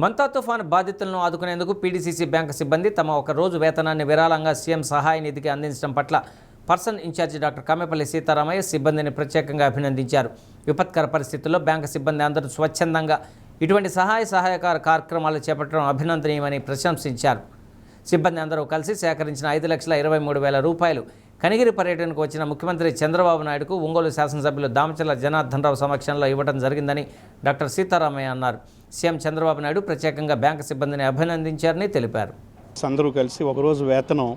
మంతా తుఫాను బాధితులను ఆదుకునేందుకు పీడీసీసీ బ్యాంకు సిబ్బంది తమ ఒక రోజు వేతనాన్ని విరాళంగా సీఎం సహాయ నిధికి అందించడం పట్ల person in charge doctor Kammepalli Sitaramayya సిబ్బందిని ప్రత్యేకంగా అభినందించారు. విపత్కర పరిస్థితుల్లో బ్యాంకు సిబ్బంది అందరూ స్వచ్ఛందంగా ఇటువంటి సహాయకార కార్యక్రమాలు చేపట్టడం అభినందనీయమని ప్రశంసించారు. సిబ్బంది అందరూ కలిసి సేకరించిన 5,23,000 రూపాయలు కనిగిరి పర్యటనకు వచ్చిన ముఖ్యమంత్రి చంద్రబాబు నాయుడుకు ఒంగోలు శాసనసభ్యులు దామచర్ల జనార్దన్ రావు సమక్షంలో ఇవ్వడం జరిగిందని డాక్టర్ సీతారామయ్య అన్నారు. సీఎం చంద్రబాబు నాయుడు ప్రత్యేకంగా బ్యాంకు సిబ్బందిని అభినందించారని తెలిపారు. అందరూ కలిసి ఒకరోజు వేతనం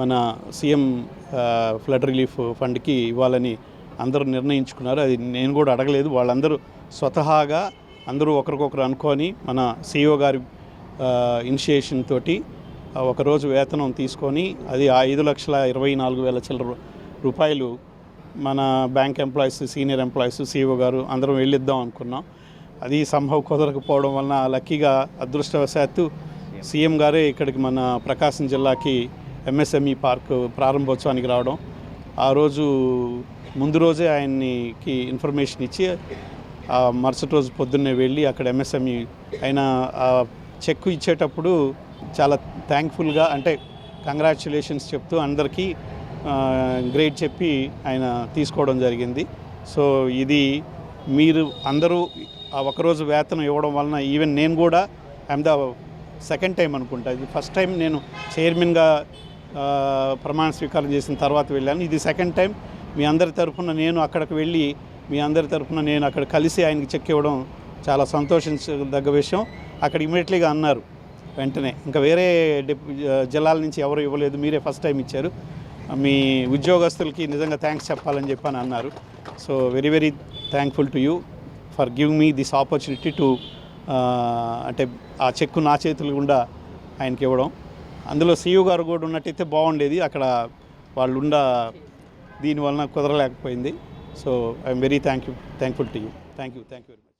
మన సీఎం ఫ్లడ్ రిలీఫ్ ఫండ్కి ఇవ్వాలని అందరూ నిర్ణయించుకున్నారు. అది నేను కూడా అడగలేదు. వాళ్ళందరూ స్వతహాగా అందరూ ఒకరికొకరు అనుకొని మన సీఈఓ గారి ఇనిషియేషన్ తోటి ఒకరోజు వేతనం తీసుకొని అది 5,24,000 చిల్లర రూపాయలు మన bank employees, senior employees, CEO గారు అందరం వెళ్ళిద్దాం అనుకున్నాం. అది సంభవం కుదరకపోవడం వలన లక్కీగా అదృష్టవశాత్తు సీఎం గారే ఇక్కడికి మన ప్రకాశం జిల్లాకి ఎంఎస్ఎంఈ పార్క్ ప్రారంభోత్సవానికి రావడం, ఆ రోజు ముందు రోజే ఆయనకి ఇన్ఫర్మేషన్ ఇచ్చి మరుసటి రోజు పొద్దున్నే వెళ్ళి అక్కడ ఎంఎస్ఎంఈ ఆయన చెక్ ఇచ్చేటప్పుడు చాలా థ్యాంక్ఫుల్గా అంటే కంగ్రాచ్యులేషన్స్ చెప్తూ అందరికీ గ్రేడ్ చెప్పి ఆయన తీసుకోవడం జరిగింది. సో ఇది మీరు అందరూ ఆ ఒకరోజు వేతనం ఇవ్వడం వలన ఈవెన్ నేను కూడా ఐఎమ్ ద సెకండ్ టైం అనుకుంటా, ఇది ఫస్ట్ టైం నేను చైర్మన్గా ప్రమాణ స్వీకారం చేసిన తర్వాత వెళ్ళాను. ఇది సెకండ్ టైం మీ అందరి తరఫున నేను అక్కడికి వెళ్ళి మీ అందరి తరఫున నేను అక్కడ కలిసి ఆయనకి చెక్ ఇవ్వడం చాలా సంతోషించదగ్గ విషయం. అక్కడ ఇమీడియట్లీగా అన్నారు వెంటనే, ఇంకా వేరే జిల్లాల నుంచి ఎవరు ఇవ్వలేదు, మీరే ఫస్ట్ టైం ఇచ్చారు, మీ ఉద్యోగస్తులకి నిజంగా థ్యాంక్స్ చెప్పాలని చెప్పని అన్నారు. So very very thankful to you for giving me this opportunity to అంటే ఆ చెక్కు నా చేతులు గుండా ఆయనకి ఇవ్వడం. అందులో సీఈఓ గారు కూడా ఉన్నట్టయితే బాగుండేది, అక్కడ వాళ్ళు దీనివలన కుదరలేకపోయింది. So I'm very thankful to you. Thank you very much.